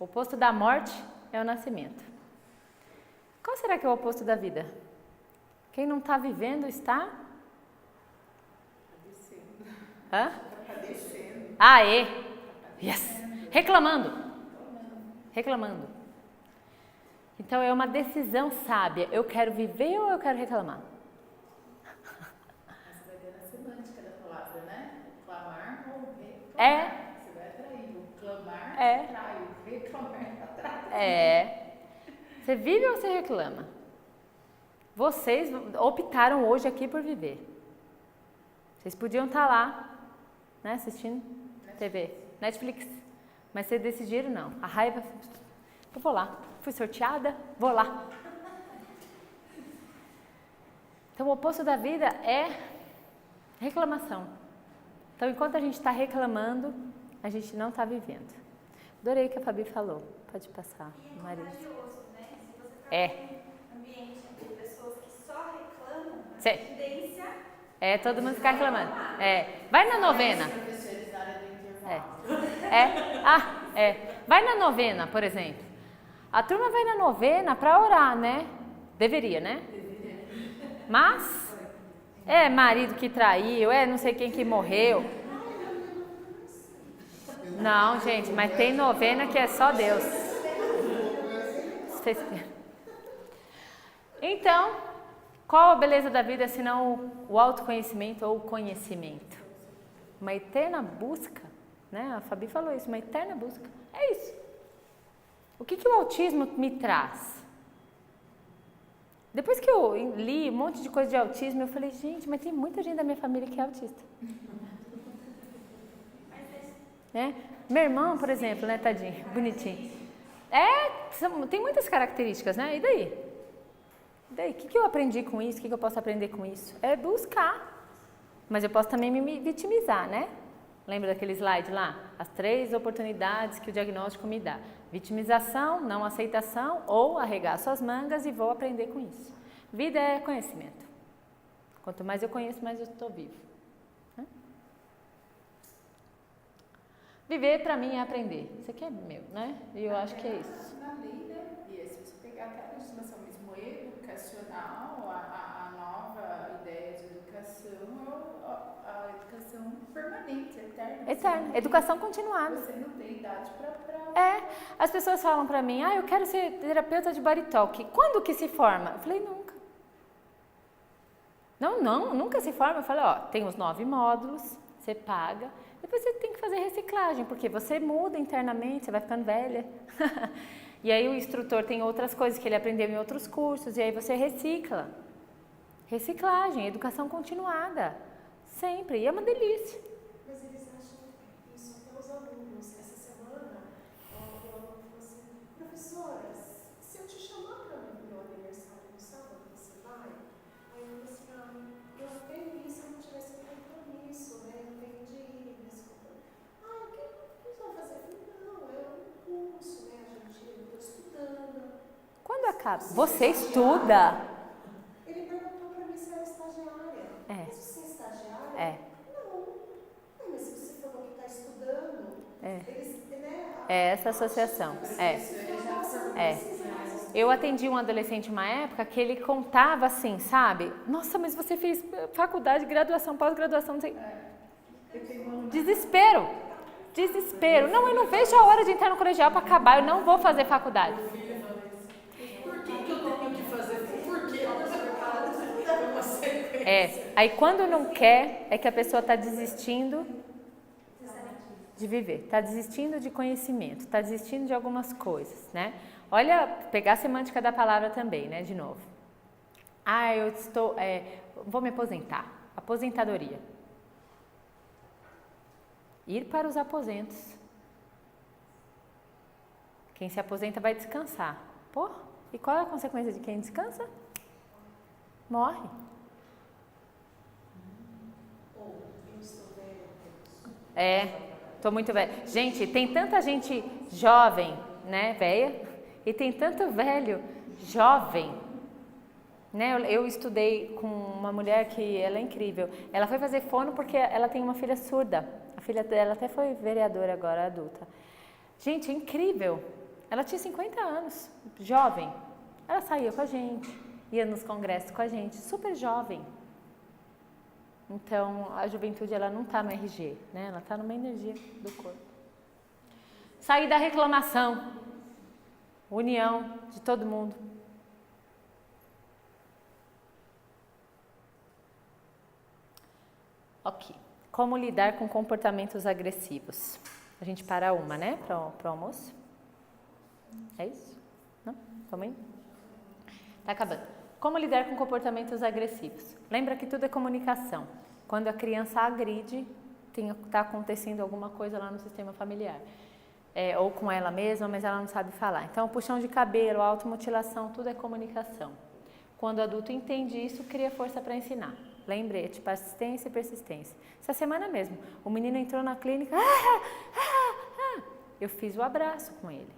O oposto da morte é o nascimento. Qual será que é o oposto da vida? Quem não está vivendo está? Padecendo. Hã? Padecendo. Aê! Yes! Reclamando. Reclamando. Então é uma decisão sábia. Eu quero viver ou eu quero reclamar? Mas vai ver na semântica da palavra, né? Clamar ou reclamar. É. Você vai atrair. O clamar atrai. O reclamar atrai. É. Você vive ou você reclama? Vocês optaram hoje aqui por viver. Vocês podiam estar lá, né, assistindo TV, Netflix. Mas vocês decidiram não. A raiva, eu vou lá. Fui sorteada, vou lá. Então o oposto da vida é reclamação. Então enquanto a gente está reclamando, a gente não está vivendo. Adorei o que a Fabi falou. Pode passar, Maria. Né? Se você ficar em um ambiente de pessoas que só reclamam, a tendência é todo mundo ficar reclamando. Vai na novena. Professores da área do intervalo. Vai na novena, por exemplo. A turma vai na novena para orar, né? Deveria, né? Mas marido que traiu, não sei quem que morreu. Não, gente, mas tem novena que é só Deus. Então, qual a beleza da vida senão o autoconhecimento ou o conhecimento? Uma eterna busca, né? A Fabi falou isso, uma eterna busca. É isso. O que o autismo me traz? Depois que eu li um monte de coisa de autismo, eu falei, gente, mas tem muita gente da minha família que é autista. Né? Meu irmão, por exemplo, né, tadinho, bonitinho. Tem muitas características, né? E daí? O que eu aprendi com isso? O que eu posso aprender com isso? É buscar. Mas eu posso também me vitimizar, né? Lembra daquele slide lá? As 3 oportunidades que o diagnóstico me dá. Vitimização, não aceitação ou arregaço as mangas e vou aprender com isso. Vida é conhecimento. Quanto mais eu conheço, mais eu estou vivo. Viver para mim é aprender. Isso aqui é meu, né? E eu acho que é isso. Na lei, né? E se você pegar aquela legislação mesmo educacional, a nova ideia de educação é a educação permanente, eterna. Eterna. Educação continuada. Você não tem idade para... As pessoas falam para mim, eu quero ser terapeuta de body talk. Quando que se forma? Eu falei, nunca. Não, nunca se forma. Eu falei, tem os 9 módulos, você paga. Depois você tem que fazer reciclagem, porque você muda internamente, você vai ficando velha. E aí o instrutor tem outras coisas que ele aprendeu em outros cursos, e aí você recicla. Reciclagem, educação continuada. Sempre. E é uma delícia. Mas eles acham isso até os alunos. Essa semana, o aluno falou assim, professora, se eu te chamar para o meu aniversário no sábado, você vai? Aí eu falei assim, eu não tenho isso, se eu não tivesse um compromisso, né? Eu tenho de ir, desculpa. O que eles vão fazer? Eu falei, não, é um curso, né? Eu estou estudando. Quando acaba? Você estuda? Ele perguntou para mim se eu era estagiária. Mas você é estagiária? Não. Mas se você falou que está estudando, eles, né? Essa associação. Eu atendi um adolescente uma época que ele contava assim, sabe? Nossa, mas você fez faculdade, graduação, pós-graduação, não sei. Desespero. Não, eu não vejo a hora de entrar no colegial para acabar, eu não vou fazer faculdade. Por que eu tenho que fazer? Por quê? Aí quando não quer, é que a pessoa está desistindo de viver, está desistindo de conhecimento, está desistindo de algumas coisas, né? Olha, pegar a semântica da palavra também, né, de novo. Vou me aposentar. Aposentadoria. Ir para os aposentos. Quem se aposenta vai descansar. E qual é a consequência de quem descansa? Morre. Estou muito velha. Gente, tem tanta gente jovem, né, velha, e tem tanto velho jovem. Né? Eu estudei com uma mulher que ela é incrível. Ela foi fazer fono porque ela tem uma filha surda. A filha dela até foi vereadora agora, adulta. Gente, é incrível. Ela tinha 50 anos, jovem. Ela saía com a gente, ia nos congressos com a gente, super jovem. Então, a juventude, ela não está no RG, né? Ela está numa energia do corpo. Sair da reclamação. União de todo mundo. Ok. Como lidar com comportamentos agressivos? A gente para uma, né? Para o almoço. É isso? Não? Vamos indo? Tá acabando. Como lidar com comportamentos agressivos? Lembra que tudo é comunicação. Quando a criança agride, está acontecendo alguma coisa lá no sistema familiar. Ou com ela mesma, mas ela não sabe falar. Então, puxão de cabelo, automutilação, tudo é comunicação. Quando o adulto entende isso, cria força para ensinar. Lembrete, persistência e persistência. Essa semana mesmo, o menino entrou na clínica, eu fiz o abraço com ele.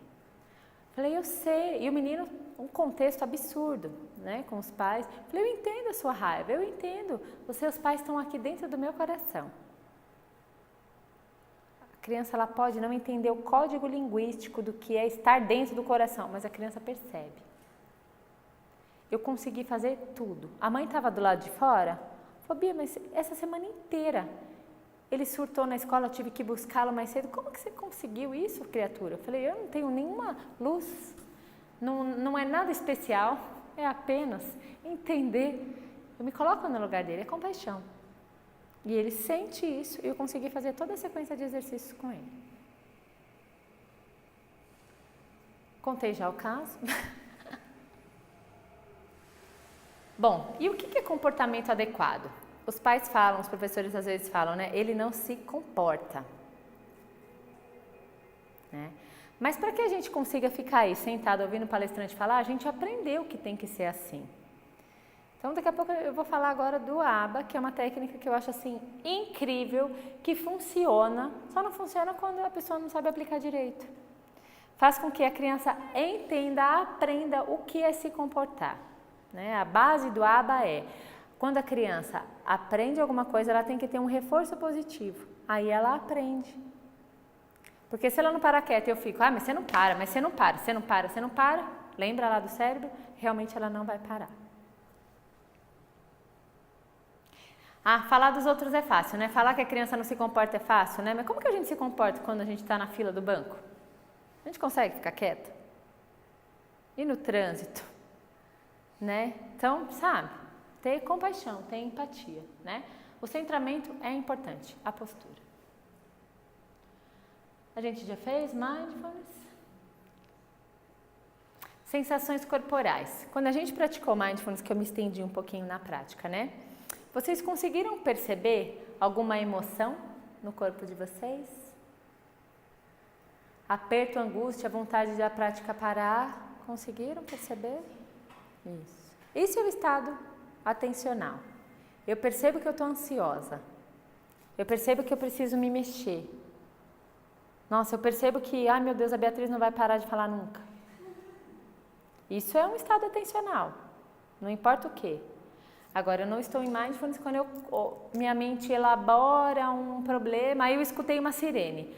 Falei, eu sei. E o menino, um contexto absurdo, né, com os pais. Falei, eu entendo a sua raiva, eu entendo. Os seus pais estão aqui dentro do meu coração. A criança, ela pode não entender o código linguístico do que é estar dentro do coração, mas a criança percebe. Eu consegui fazer tudo. A mãe estava do lado de fora, falou, Bia, mas essa semana inteira ele surtou na escola, eu tive que buscá-lo mais cedo. Como que você conseguiu isso, criatura? Eu falei, eu não tenho nenhuma luz, não é nada especial, é apenas entender. Eu me coloco no lugar dele, é compaixão. E ele sente isso e eu consegui fazer toda a sequência de exercícios com ele. Contei já o caso. Bom, e o que é comportamento adequado? Os pais falam, os professores às vezes falam, né? Ele não se comporta. Né? Mas para que a gente consiga ficar aí sentado ouvindo o palestrante falar, a gente aprendeu que tem que ser assim. Então daqui a pouco eu vou falar agora do ABA, que é uma técnica que eu acho assim incrível, que funciona, só não funciona quando a pessoa não sabe aplicar direito. Faz com que a criança entenda, aprenda o que é se comportar. Né? A base do ABA é, quando a criança aprende alguma coisa, ela tem que ter um reforço positivo. Aí ela aprende. Porque se ela não para quieta e eu fico, mas você não para, mas você não para, você não para, você não para, lembra lá do cérebro? Realmente ela não vai parar. Falar dos outros é fácil, né? Falar que a criança não se comporta é fácil, né? Mas como que a gente se comporta quando a gente está na fila do banco? A gente consegue ficar quieta? E no trânsito? Né? Então, sabe? Ter compaixão, ter empatia, né? O centramento é importante, a postura. A gente já fez mindfulness? Sensações corporais. Quando a gente praticou mindfulness, que eu me estendi um pouquinho na prática, né? Vocês conseguiram perceber alguma emoção no corpo de vocês? Aperto, angústia, vontade de a prática parar? Conseguiram perceber? Isso. Isso é o estado atencional. Eu percebo que eu estou ansiosa. Eu percebo que eu preciso me mexer. Nossa, eu percebo que, ai meu Deus, a Beatriz não vai parar de falar nunca. Isso é um estado atencional. Não importa o quê. Agora, eu não estou em mindfulness quando minha mente elabora um problema, aí eu escutei uma sirene.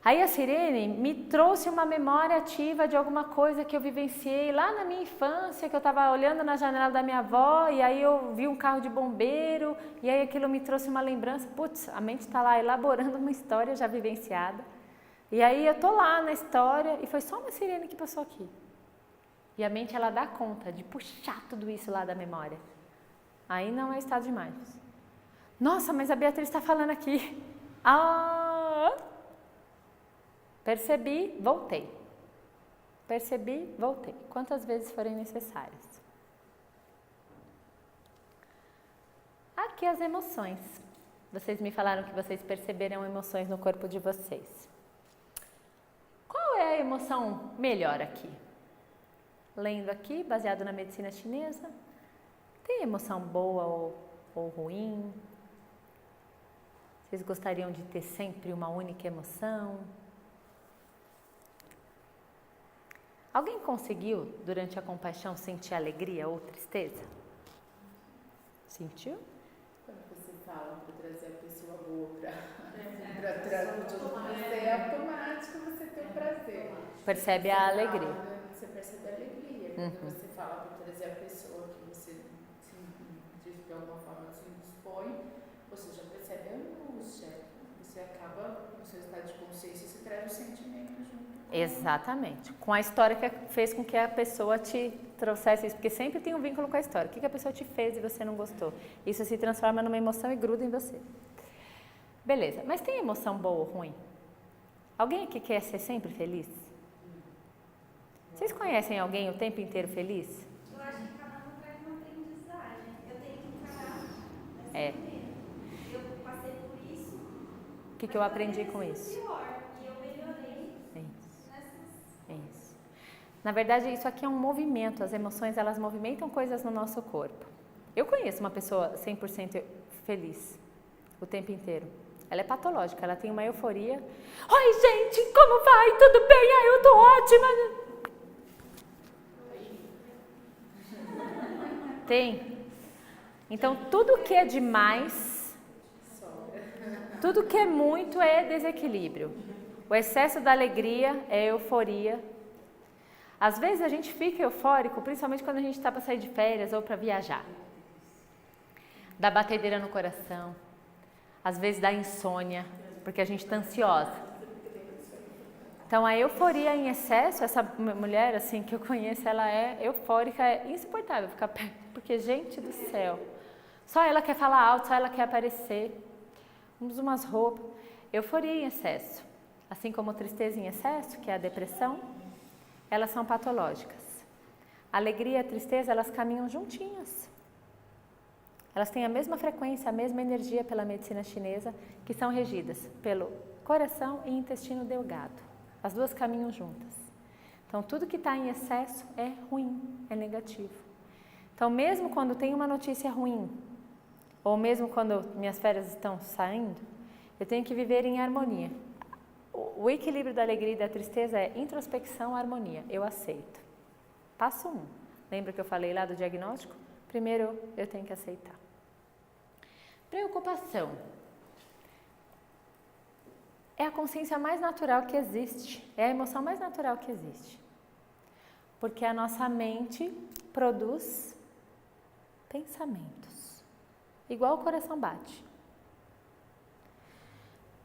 Aí a sirene me trouxe uma memória ativa de alguma coisa que eu vivenciei lá na minha infância, que eu estava olhando na janela da minha avó, e aí eu vi um carro de bombeiro, e aí aquilo me trouxe uma lembrança. Putz, a mente está lá elaborando uma história já vivenciada. E aí eu estou lá na história, e foi só uma sirene que passou aqui. E a mente, ela dá conta de puxar tudo isso lá da memória. Aí não é estado de mindfulness. Nossa, mas a Beatriz está falando aqui. Percebi, voltei. Percebi, voltei. Quantas vezes forem necessárias. Aqui as emoções. Vocês me falaram que vocês perceberam emoções no corpo de vocês. Qual é a emoção melhor aqui? Lendo aqui, baseado na medicina chinesa. Tem emoção boa ou ruim? Vocês gostariam de ter sempre uma única emoção? Alguém conseguiu, durante a compaixão, sentir alegria ou tristeza? Sentiu? Quando você falam para trazer a pessoa boa para você, é automático você ter o prazer. Percebe a alegria. Você percebe a alegria. Quando você fala para trazer a pessoa que você de alguma forma se dispõe, você já percebe a angústia. Você acaba, no seu estado de consciência, você traz o sentimento junto. Exatamente. Com a história que fez com que a pessoa te trouxesse isso, porque sempre tem um vínculo com a história. O que a pessoa te fez e você não gostou? Isso se transforma numa emoção e gruda em você. Beleza, mas tem emoção boa ou ruim? Alguém aqui quer ser sempre feliz? Vocês conhecem alguém o tempo inteiro feliz? Eu acho que cada um traz uma aprendizagem. Eu tenho que encarar dessa É. maneira. Eu passei por isso. O que eu aprendi com isso? Pior, e eu melhorei Isso. nessas. Isso. Na verdade, isso aqui é um movimento. As emoções, elas movimentam coisas no nosso corpo. Eu conheço uma pessoa 100% feliz o tempo inteiro. Ela é patológica, ela tem uma euforia. Oi, gente, como vai? Tudo bem? Ah, eu tô ótima. Tem. Então, tudo que é demais, tudo que é muito é desequilíbrio. O excesso da alegria é euforia. Às vezes a gente fica eufórico, principalmente quando a gente está para sair de férias ou para viajar. Dá batedeira no coração. Às vezes dá insônia, porque a gente está ansiosa. Então, a euforia em excesso, essa mulher assim que eu conheço, ela é eufórica, é insuportável ficar perto, porque, gente do céu, só ela quer falar alto, só ela quer aparecer, usa umas roupas. Euforia em excesso, assim como tristeza em excesso, que é a depressão, elas são patológicas. Alegria e tristeza, elas caminham juntinhas. Elas têm a mesma frequência, a mesma energia pela medicina chinesa, que são regidas pelo coração e intestino delgado. As duas caminham juntas. Então, tudo que está em excesso é ruim, é negativo. Então, mesmo quando tem uma notícia ruim, ou mesmo quando minhas férias estão saindo, eu tenho que viver em harmonia. O equilíbrio da alegria e da tristeza é introspecção, harmonia. Eu aceito. Passo 1. Lembra que eu falei lá do diagnóstico? Primeiro, eu tenho que aceitar. Preocupação. É a consciência mais natural que existe. É a emoção mais natural que existe. Porque a nossa mente produz pensamentos. Igual o coração bate.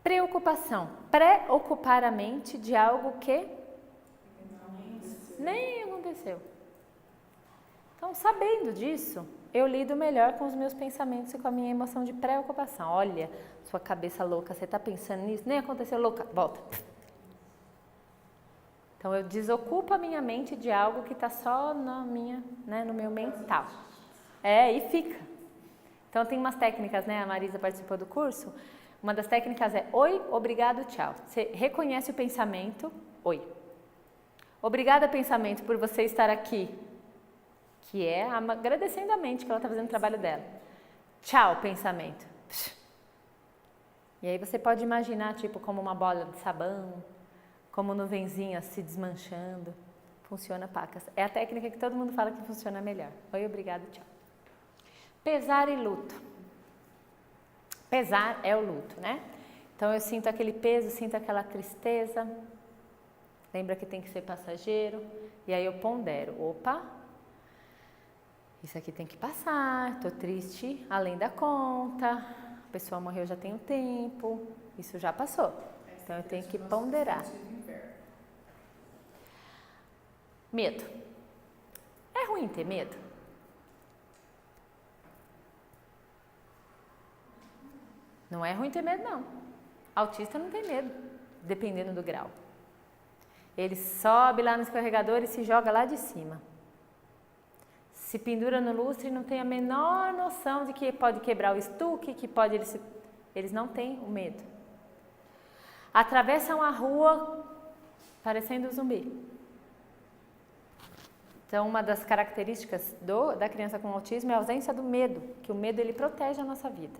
Preocupação. Preocupar a mente de algo que nem aconteceu. Então, sabendo disso, eu lido melhor com os meus pensamentos e com a minha emoção de preocupação. Olha, sua cabeça louca, você está pensando nisso? Nem aconteceu, louca, volta. Então, eu desocupo a minha mente de algo que está só na minha, no meu mental. E fica. Então, tem umas técnicas, A Marisa participou do curso. Uma das técnicas é oi, obrigado, tchau. Você reconhece o pensamento, oi. Obrigada, pensamento, por você estar aqui. Que é agradecendo a mente que ela está fazendo o trabalho dela. Tchau, pensamento. E aí você pode imaginar, tipo, como uma bola de sabão, como nuvenzinhas se desmanchando. Funciona pacas. É a técnica que todo mundo fala que funciona melhor. Oi, obrigado, tchau. Pesar e luto. Pesar é o luto, Então eu sinto aquele peso, sinto aquela tristeza. Lembra que tem que ser passageiro. E aí eu pondero. Opa! Isso aqui tem que passar, estou triste além da conta, a pessoa morreu já tem um tempo, isso já passou. Então eu tenho que ponderar. Medo. É ruim ter medo? Não é ruim ter medo, não. Autista não tem medo, dependendo do grau. Ele sobe lá no escorregador e se joga lá de cima. Se pendura no lustre e não tem a menor noção de que pode quebrar o estuque, que pode... Eles não têm o medo. Atravessam a rua parecendo zumbi. Então, uma das características da criança com autismo é a ausência do medo, que o medo ele protege a nossa vida.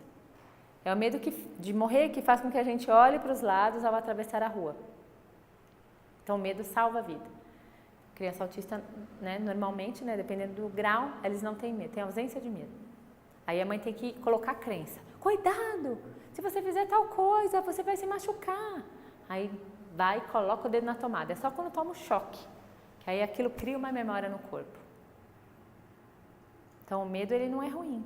É o medo de morrer que faz com que a gente olhe para os lados ao atravessar a rua. Então, o medo salva a vida. Criança autista, normalmente, dependendo do grau, eles não têm medo, tem ausência de medo. Aí a mãe tem que colocar crença. cuidado, se você fizer tal coisa, você vai se machucar. Aí vai e coloca o dedo na tomada. É só quando toma um choque, que aí aquilo cria uma memória no corpo. Então o medo ele não é ruim.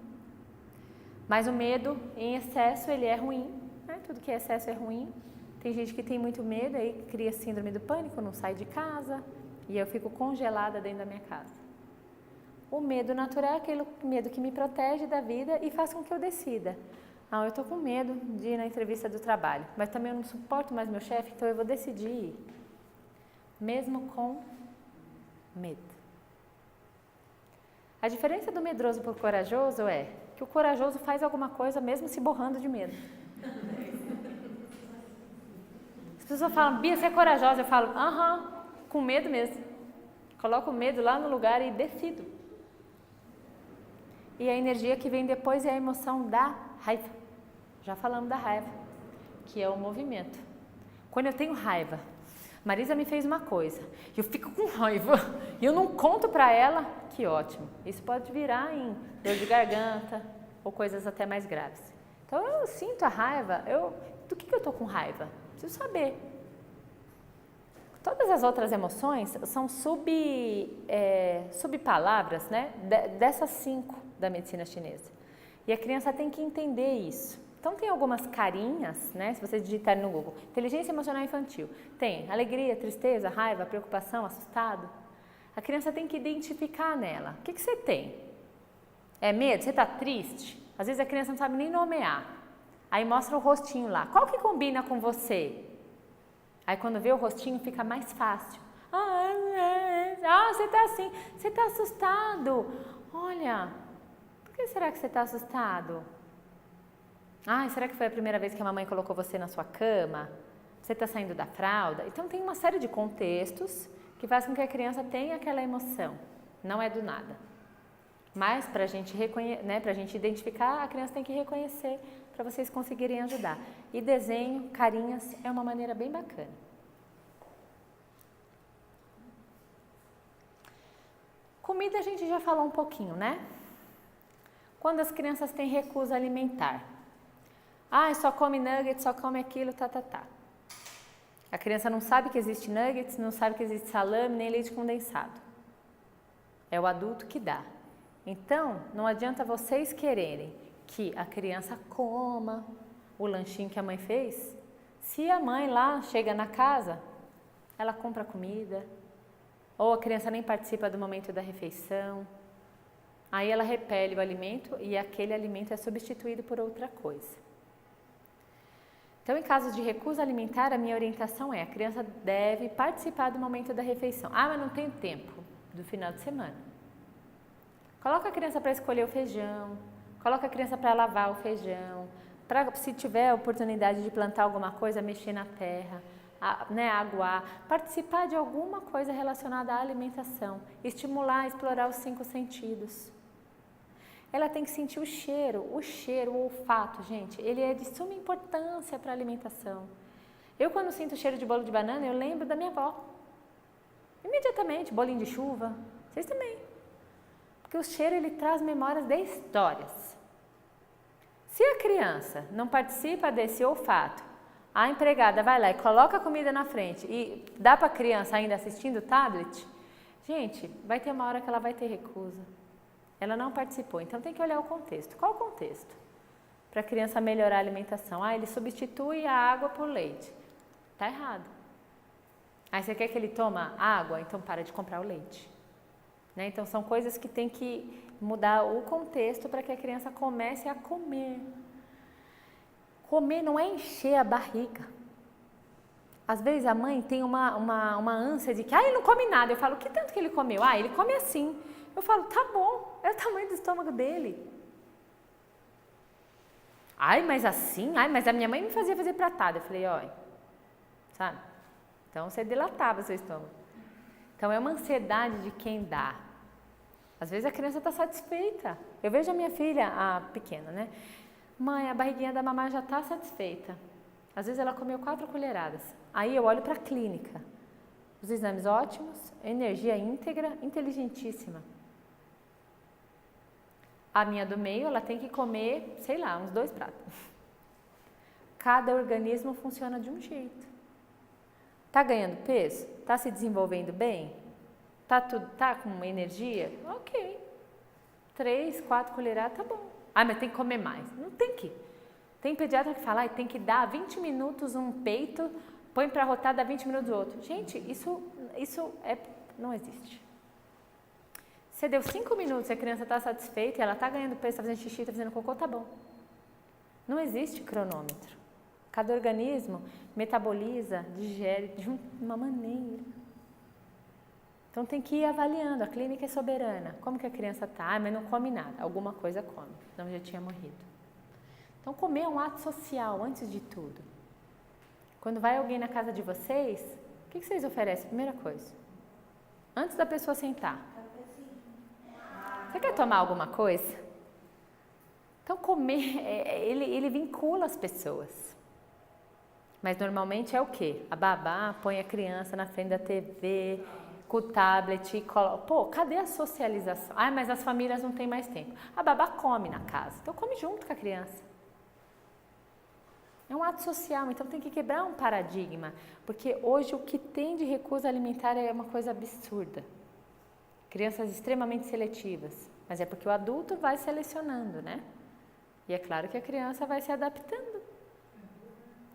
Mas o medo em excesso ele é ruim, né? Tudo que é excesso é ruim. Tem gente que tem muito medo, aí cria síndrome do pânico, não sai de casa e eu fico congelada dentro da minha casa. O medo natural é aquele medo que me protege da vida e faz com que eu decida. Eu estou com medo de ir na entrevista do trabalho, mas também eu não suporto mais meu chefe, então eu vou decidir ir. Mesmo com medo. A diferença do medroso para o corajoso é que o corajoso faz alguma coisa mesmo se borrando de medo. As pessoas falam, Bia, você é corajosa? Eu falo, com medo mesmo. Coloco o medo lá no lugar e decido. E a energia que vem depois é a emoção da raiva. Já falamos da raiva, que é o movimento. Quando eu tenho raiva, Marisa me fez uma coisa, eu fico com raiva e eu não conto para ela, que ótimo. Isso pode virar em dor de garganta ou coisas até mais graves. Então eu sinto a raiva, do que eu estou com raiva? Preciso saber. Todas as outras emoções são subpalavras, né, dessas 5 da medicina chinesa. E a criança tem que entender isso. Então tem algumas carinhas, né, se você digitar no Google, inteligência emocional infantil. Tem alegria, tristeza, raiva, preocupação, assustado. A criança tem que identificar nela. O que você tem? É medo? Você está triste? Às vezes a criança não sabe nem nomear. Aí mostra o rostinho lá. Qual que combina com você? Aí quando vê o rostinho fica mais fácil. Você está assim, você está assustado. Olha, por que será que você está assustado? Será que foi a primeira vez que a mamãe colocou você na sua cama? Você está saindo da fralda? Então tem uma série de contextos que faz com que a criança tenha aquela emoção. Não é do nada. Mas para a gente identificar, a criança tem que reconhecer para vocês conseguirem ajudar. E desenho, carinhas, é uma maneira bem bacana. Comida a gente já falou um pouquinho, né? Quando as crianças têm recusa alimentar. Só come nuggets, só come aquilo, A criança não sabe que existe nuggets, não sabe que existe salame, nem leite condensado. É o adulto que dá. Então, não adianta vocês quererem que a criança coma o lanchinho que a mãe fez. Se a mãe lá chega na casa, ela compra comida, ou a criança nem participa do momento da refeição, aí ela repele o alimento e aquele alimento é substituído por outra coisa. Então, em caso de recusa alimentar, a minha orientação é: a criança deve participar do momento da refeição. Mas não tenho tempo, do final de semana. Coloca a criança para escolher o feijão, coloca a criança para lavar o feijão, para, se tiver a oportunidade de plantar alguma coisa, mexer na terra, aguar, participar de alguma coisa relacionada à alimentação, estimular, explorar os 5 sentidos. Ela tem que sentir o cheiro, o olfato, gente, ele é de suma importância para a alimentação. Eu, quando sinto o cheiro de bolo de banana, eu lembro da minha avó. Imediatamente, bolinho de chuva, vocês também. Porque o cheiro, ele traz memórias de histórias. Se a criança não participa desse olfato, a empregada vai lá e coloca a comida na frente e dá para a criança ainda assistindo o tablet, gente, vai ter uma hora que ela vai ter recusa. Ela não participou, então tem que olhar o contexto. Qual o contexto? Para a criança melhorar a alimentação. Ele substitui a água por leite. Está errado. Aí você quer que ele toma água? Então para de comprar o leite. Né? Então são coisas que tem que mudar o contexto para que a criança comece a comer. Comer não é encher a barriga. Às vezes a mãe tem uma ânsia de que ele não come nada. Eu falo, que tanto que ele comeu? Ele come assim. Eu falo, tá bom, é o tamanho do estômago dele. Mas assim? Mas a minha mãe me fazia fazer pratada. Eu falei, sabe? Então você dilatava seu estômago. Então é uma ansiedade de quem dá. Às vezes a criança está satisfeita. Eu vejo a minha filha, a pequena, né? Mãe, a barriguinha da mamãe já está satisfeita. Às vezes ela comeu 4 colheradas. Aí eu olho para a clínica. Os exames ótimos, energia íntegra, inteligentíssima. A minha do meio, ela tem que comer, sei lá, uns 2 pratos. Cada organismo funciona de um jeito. Tá ganhando peso? Tá se desenvolvendo bem? Tá com energia? Ok. 3, 4 colheradas, tá bom. Ah, mas tem que comer mais. Não tem que. Tem pediatra que fala, tem que dar 20 minutos um peito, põe para rotar, dá 20 minutos outro. Gente, isso não existe. Você deu 5 minutos e a criança está satisfeita, ela está ganhando peso, está fazendo xixi, está fazendo cocô, tá bom. Não existe cronômetro. Cada organismo metaboliza, digere de uma maneira. Então tem que ir avaliando, a clínica é soberana. Como que a criança está? Ah, mas não come nada. Alguma coisa come, senão já tinha morrido. Então comer é um ato social, antes de tudo. Quando vai alguém na casa de vocês, o que vocês oferecem? Primeira coisa, antes da pessoa sentar. Você quer tomar alguma coisa? Então comer, ele vincula as pessoas. Mas normalmente é o quê? A babá põe a criança na frente da TV, com o tablet e coloca. Pô, cadê a socialização? Ah, mas as famílias não têm mais tempo. A babá come na casa, então come junto com a criança. É um ato social, então tem que quebrar um paradigma, porque hoje o que tem de recurso alimentar é uma coisa absurda. Crianças extremamente seletivas, mas é porque o adulto vai selecionando, né? E é claro que a criança vai se adaptando.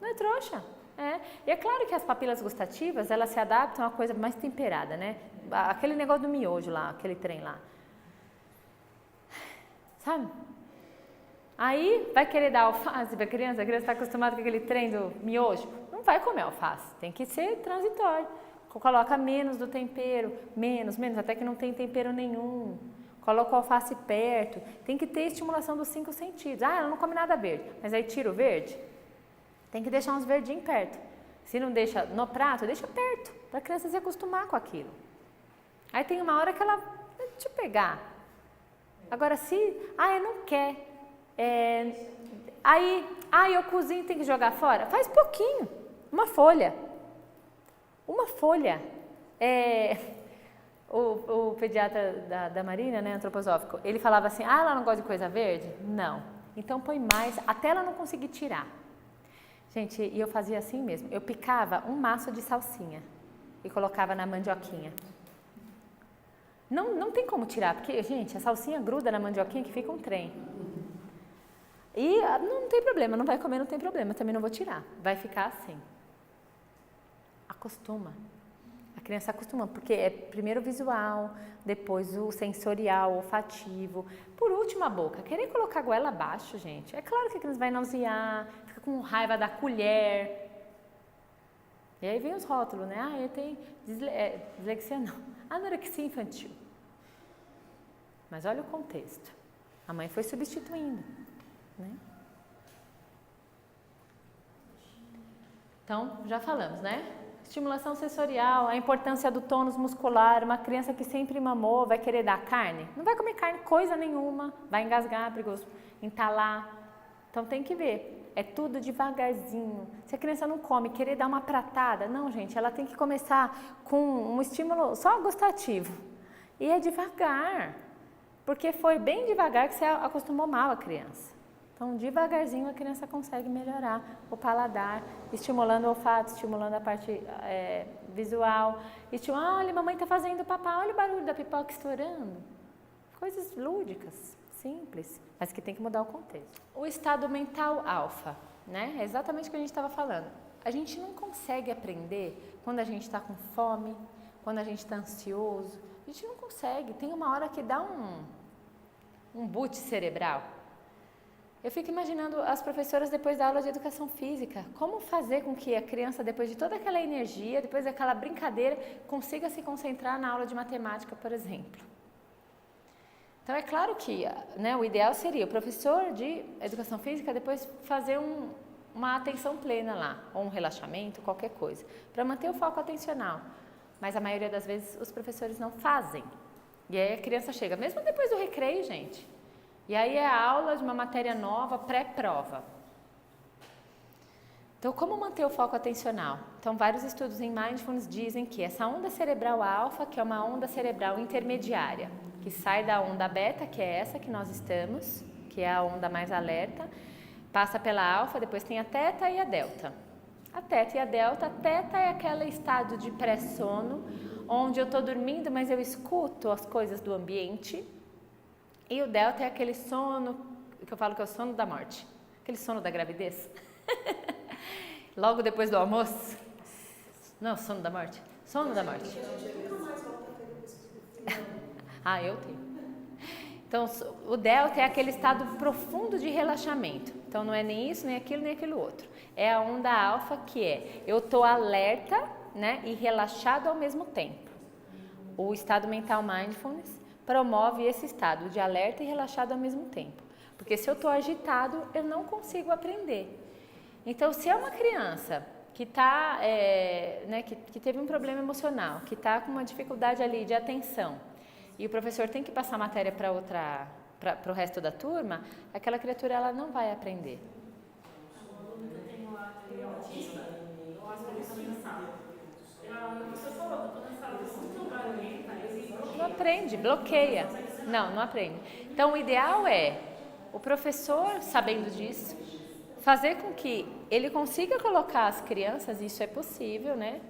Não é trouxa? É. E é claro que as papilas gustativas, elas se adaptam a uma coisa mais temperada, né? Aquele negócio do miojo lá, aquele trem lá. Sabe? Aí vai querer dar alface para a criança está acostumada com aquele trem do miojo. Não vai comer alface, tem que ser transitório. Coloca menos do tempero, menos, até que não tem tempero nenhum. Coloca o alface perto. Tem que ter estimulação dos 5 sentidos. Ah, ela não come nada verde, mas aí tira o verde. Tem que deixar uns verdinhos perto. Se não deixa no prato, deixa perto, para a criança se acostumar com aquilo. Aí tem uma hora que ela vai te pegar. Agora se, eu não quer. Eu cozinho, tem que jogar fora? Faz pouquinho, uma folha. O pediatra da Marina, né, antroposófico, ele falava assim, ela não gosta de coisa verde? Não. Então põe mais, até ela não conseguir tirar. Gente, e eu fazia assim mesmo, eu picava um maço de salsinha e colocava na mandioquinha. Não tem como tirar, porque, gente, a salsinha gruda na mandioquinha que fica um trem. E não tem problema, não vai comer, não tem problema, também não vou tirar, vai ficar assim. Acostuma. A criança acostuma, porque é primeiro o visual, depois o sensorial, olfativo, por último a boca. Querer colocar a goela abaixo, gente, é claro que a criança vai nausear, fica com raiva da colher. E aí vem os rótulos, né? Eu tenho dislexia não, anorexia infantil. Mas olha o contexto. A mãe foi substituindo, né? Então, já falamos, né? Estimulação sensorial, a importância do tônus muscular. Uma criança que sempre mamou vai querer dar carne? Não vai comer carne coisa nenhuma, vai engasgar, perigoso, entalar. Então tem que ver, é tudo devagarzinho. Se a criança não come, querer dar uma pratada, não, gente, ela tem que começar com um estímulo só gustativo. E é devagar, porque foi bem devagar que você acostumou mal a criança. Então, devagarzinho a criança consegue melhorar o paladar, estimulando o olfato, estimulando a parte visual. Olha, mamãe está fazendo papá, olha o barulho da pipoca estourando. Coisas lúdicas, simples, mas que tem que mudar o contexto. O estado mental alfa, né? É exatamente o que a gente estava falando. A gente não consegue aprender quando a gente está com fome, quando a gente está ansioso. A gente não consegue, tem uma hora que dá um boot cerebral. Eu fico imaginando as professoras depois da aula de educação física, como fazer com que a criança, depois de toda aquela energia, depois daquela brincadeira, consiga se concentrar na aula de matemática, por exemplo. Então é claro que, né, o ideal seria o professor de educação física depois fazer uma atenção plena lá, ou um relaxamento, qualquer coisa, para manter o foco atencional. Mas a maioria das vezes os professores não fazem. E aí a criança chega, mesmo depois do recreio, gente. E aí é a aula de uma matéria nova, pré-prova. Então, como manter o foco atencional? Então, vários estudos em Mindfulness dizem que essa onda cerebral alfa, que é uma onda cerebral intermediária, que sai da onda beta, que é essa que nós estamos, que é a onda mais alerta, passa pela alfa, depois tem a teta e a delta. A teta e a teta é aquele estado de pré-sono, onde eu estou dormindo, mas eu escuto as coisas do ambiente. E o delta é aquele sono, que eu falo que é o sono da morte, aquele sono da gravidez. Logo depois do almoço. Não, sono da morte? Sono da morte. Ah, eu tenho. Então, o delta é aquele estado profundo de relaxamento. Então, não é nem isso, nem aquilo outro. É a onda alfa, que é eu estou alerta, né, e relaxado ao mesmo tempo. O estado mental mindfulness promove esse estado de alerta e relaxado ao mesmo tempo. Porque se eu estou agitado, eu não consigo aprender. Então, se é uma criança que tá, né, que teve um problema emocional, que está com uma dificuldade ali de atenção, e o professor tem que passar a matéria para o resto da turma, aquela criatura ela não vai aprender. O aluno que eu tenho lá, ele é autista, eu acho que ele está na sala. Você falou, eu estou na sala, eu muito barulhenta, ele Não aprende, bloqueia. Não aprende. Então, o ideal é o professor, sabendo disso, fazer com que ele consiga colocar as crianças, isso é possível, né,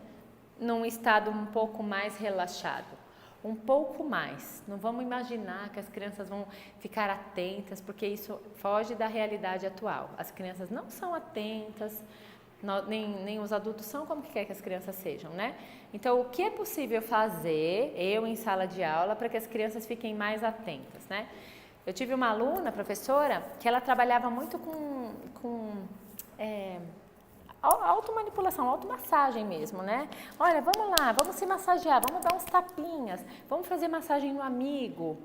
num estado um pouco mais relaxado. Um pouco mais. Não vamos imaginar que as crianças vão ficar atentas, porque isso foge da realidade atual. As crianças não são atentas, nem os adultos são como que quer que as crianças sejam, né? Então, o que é possível fazer, eu em sala de aula, para que as crianças fiquem mais atentas, né? Eu tive uma aluna, professora, que ela trabalhava muito com automanipulação, automassagem mesmo, né? Olha, vamos lá, vamos se massagear, vamos dar uns tapinhas, vamos fazer massagem no amigo.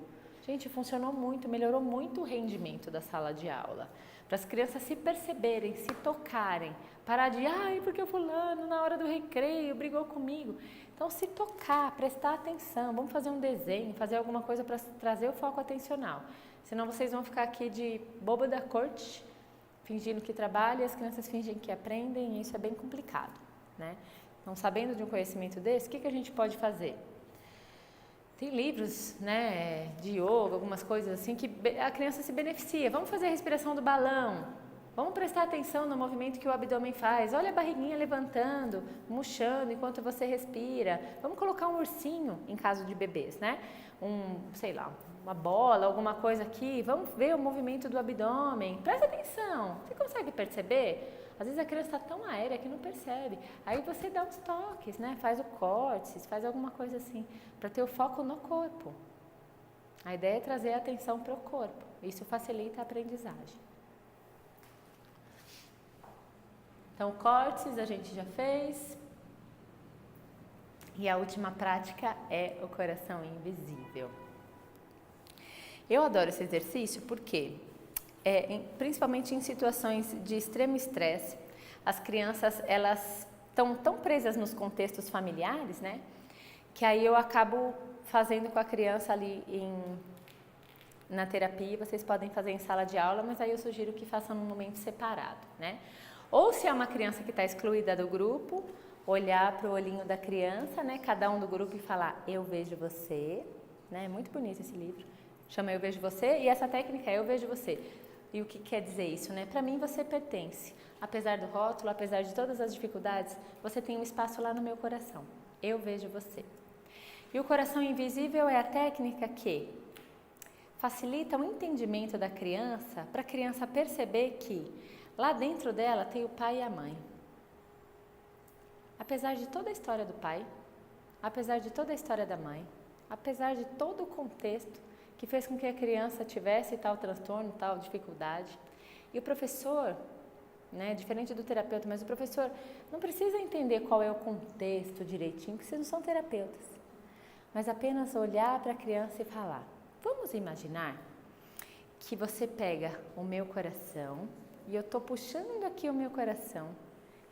Gente, funcionou muito, melhorou muito o rendimento da sala de aula. Para as crianças se perceberem, se tocarem, parar de, ai, porque o fulano na hora do recreio brigou comigo. Então, se tocar, prestar atenção, vamos fazer um desenho, fazer alguma coisa para trazer o foco atencional. Senão vocês vão ficar aqui de bobo da corte, fingindo que trabalham e as crianças fingem que aprendem, e isso é bem complicado, né? Não sabendo de um conhecimento desse, o que a gente pode fazer? Tem livros, né, de yoga, algumas coisas assim, que a criança se beneficia. Vamos fazer a respiração do balão, vamos prestar atenção no movimento que o abdômen faz. Olha a barriguinha levantando, murchando enquanto você respira. Vamos colocar um ursinho, em caso de bebês, né? Sei lá, uma bola, alguma coisa aqui, vamos ver o movimento do abdômen, presta atenção, você consegue perceber? Às vezes a criança está tão aérea que não percebe, aí você dá uns toques, né? Faz o córtex, faz alguma coisa assim, para ter o foco no corpo. A ideia é trazer a atenção para o corpo, isso facilita a aprendizagem. Então, o córtex a gente já fez, e a última prática é o coração invisível. Eu adoro esse exercício porque, principalmente em situações de extremo estresse, as crianças elas estão tão presas nos contextos familiares, né, que aí eu acabo fazendo com a criança ali na terapia. Vocês podem fazer em sala de aula, mas aí eu sugiro que façam num momento separado, né? Ou se é uma criança que está excluída do grupo, olhar para o olhinho da criança, né, cada um do grupo, e falar, eu vejo você, né? É muito bonito esse livro. Chama Eu Vejo Você, e essa técnica é Eu Vejo Você. E o que quer dizer isso, né? Para mim você pertence. Apesar do rótulo, apesar de todas as dificuldades, você tem um espaço lá no meu coração. Eu vejo você. E o coração invisível é a técnica que facilita o entendimento da criança, para a criança perceber que lá dentro dela tem o pai e a mãe. Apesar de toda a história do pai, apesar de toda a história da mãe, apesar de todo o contexto que fez com que a criança tivesse tal transtorno, tal dificuldade. E o professor, né, diferente do terapeuta, mas o professor não precisa entender qual é o contexto direitinho, porque vocês não são terapeutas. Mas apenas olhar para a criança e falar, vamos imaginar que você pega o meu coração e eu estou puxando aqui o meu coração.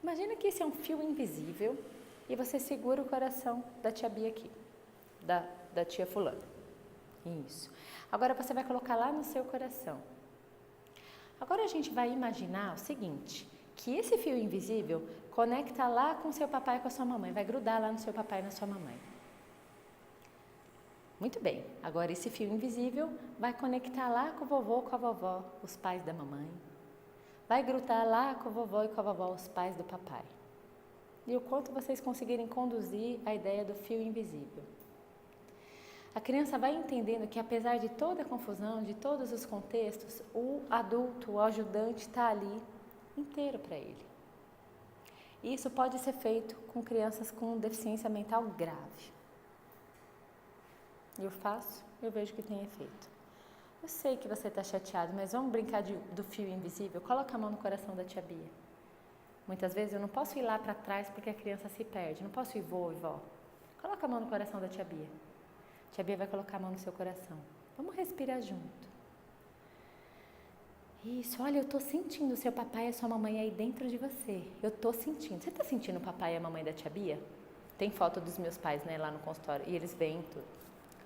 Imagina que esse é um fio invisível e você segura o coração da tia Bia aqui, da tia fulana. Isso. Agora você vai colocar lá no seu coração. Agora a gente vai imaginar o seguinte, que esse fio invisível conecta lá com seu papai e com a sua mamãe, vai grudar lá no seu papai e na sua mamãe. Muito bem, agora esse fio invisível vai conectar lá com o vovô, com a vovó, os pais da mamãe. Vai grudar lá com o vovô e com a vovó, os pais do papai. E o quanto vocês conseguirem conduzir a ideia do fio invisível. A criança vai entendendo que apesar de toda a confusão, de todos os contextos, o adulto, o ajudante está ali inteiro para ele. E isso pode ser feito com crianças com deficiência mental grave. Eu faço, eu vejo que tem efeito. Eu sei que você está chateado, mas vamos brincar do fio invisível? Coloca a mão no coração da tia Bia. Muitas vezes eu não posso ir lá para trás porque a criança se perde. Não posso ir vô e vó. Coloca a mão no coração da tia Bia. A tia Bia vai colocar a mão no seu coração. Vamos respirar junto. Isso, olha, eu estou sentindo o seu papai e a sua mamãe aí dentro de você. Eu estou sentindo. Você está sentindo o papai e a mamãe da tia Bia? Tem foto dos meus pais, né, lá no consultório. E eles veem tudo.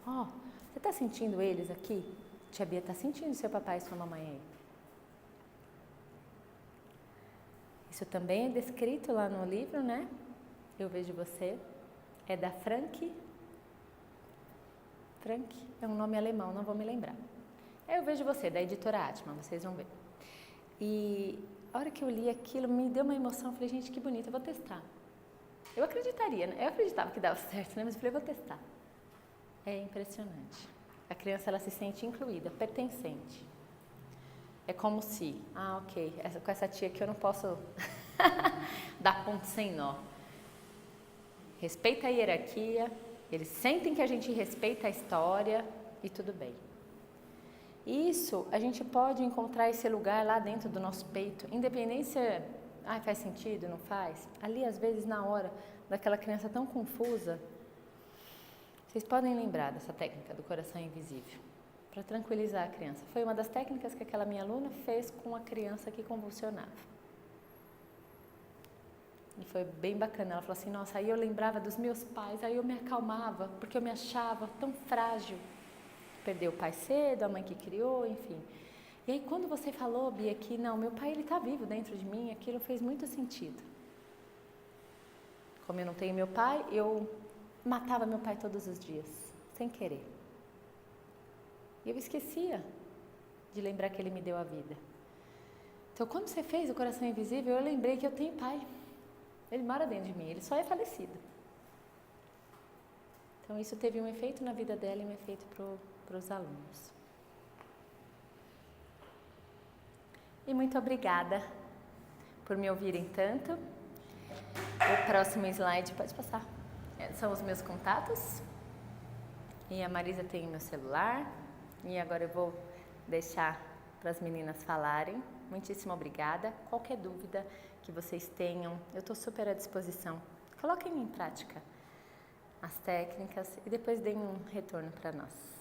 Ó, você está sentindo eles aqui? Tia Bia está sentindo seu papai e sua mamãe aí. Isso também é descrito lá no livro, né? Eu Vejo Você. É da Frank. Frank é um nome alemão, não vou me lembrar. Eu Vejo Você, da editora Atman, vocês vão ver. E a hora que eu li aquilo, me deu uma emoção. Eu falei, gente, que bonito, eu vou testar. Eu acreditaria, né? Eu acreditava que dava certo, né? Mas eu falei, vou testar. É impressionante. A criança, ela se sente incluída, pertencente. É como se, ok, com essa tia aqui eu não posso dar ponto sem nó. Respeita a hierarquia, eles sentem que a gente respeita a história e tudo bem. Isso, a gente pode encontrar esse lugar lá dentro do nosso peito, independente se faz sentido, não faz. Ali, às vezes, na hora daquela criança tão confusa, vocês podem lembrar dessa técnica do coração invisível, para tranquilizar a criança. Foi uma das técnicas que aquela minha aluna fez com a criança que convulsionava. E foi bem bacana. Ela falou assim, nossa, aí eu lembrava dos meus pais, aí eu me acalmava, porque eu me achava tão frágil. Perdeu o pai cedo, a mãe que criou, enfim. E aí quando você falou, Bia, que não, meu pai ele está vivo dentro de mim, aquilo fez muito sentido. Como eu não tenho meu pai, eu matava meu pai todos os dias, sem querer. E eu esquecia de lembrar que ele me deu a vida. Então, quando você fez o coração invisível, eu lembrei que eu tenho pai. Ele mora dentro de mim, ele só é falecido. Então, isso teve um efeito na vida dela e um efeito para os alunos. E muito obrigada por me ouvirem tanto. O próximo slide, pode passar. São os meus contatos. E a Marisa tem o meu celular. E agora eu vou deixar para as meninas falarem. Muitíssimo obrigada. Qualquer dúvida que vocês tenham, eu estou super à disposição. Coloquem em prática as técnicas e depois deem um retorno para nós.